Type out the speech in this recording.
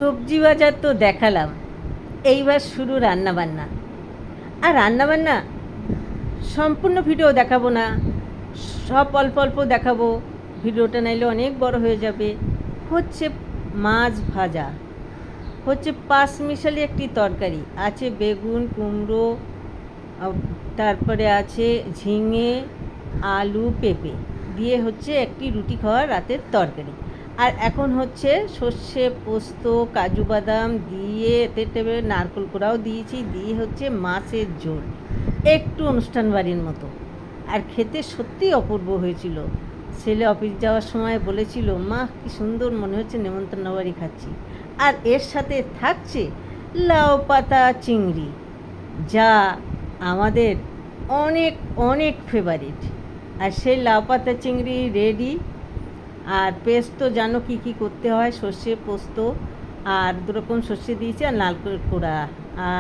সবজি বাজার তো দেখালাম, এইবার শুরু রান্নাবান্না। আর রান্নাবান্না সম্পূর্ণ ভিডিও দেখাবো না, সব অল্প অল্প দেখাবো, ভিডিওটা নাইলে অনেক বড় হয়ে যাবে। হচ্ছে মাছ ভাজা, হচ্ছে পাঁচমিশালি একটি তরকারি, আছে বেগুন কুমড়ো, তারপরে আছে ঝিঙে আলু পেঁপে দিয়ে হচ্ছে একটি রুটি খাওয়ার রাতের তরকারি। আর এখন হচ্ছে সর্ষে পোস্ত কাজু বাদাম দিয়ে এতে টেবে নারকেল কোড়াও দিয়েছি, দিয়ে হচ্ছে মাছের ঝোল, একটু অনুষ্ঠান বাড়ির মতো। আর খেতে সত্যিই অপূর্ব হয়েছিল। ছেলে অফিস যাওয়ার সময় বলেছিল, মা কি সুন্দর মনে হচ্ছে নেমন্তন্ন বাড়ি খাচ্ছি। আর এর সাথে থাকছে লাউ পাতা চিংড়ি, যা আমাদের অনেক অনেক ফেভারিট। আর সেই লাউ পাতা চিংড়ি রেডি। আর পেস্ট তো জানো কী কী করতে হয়, সর্ষে পোস্ত আর দুরকম সর্ষে দিয়েছি আর নারকেল কোড়া আর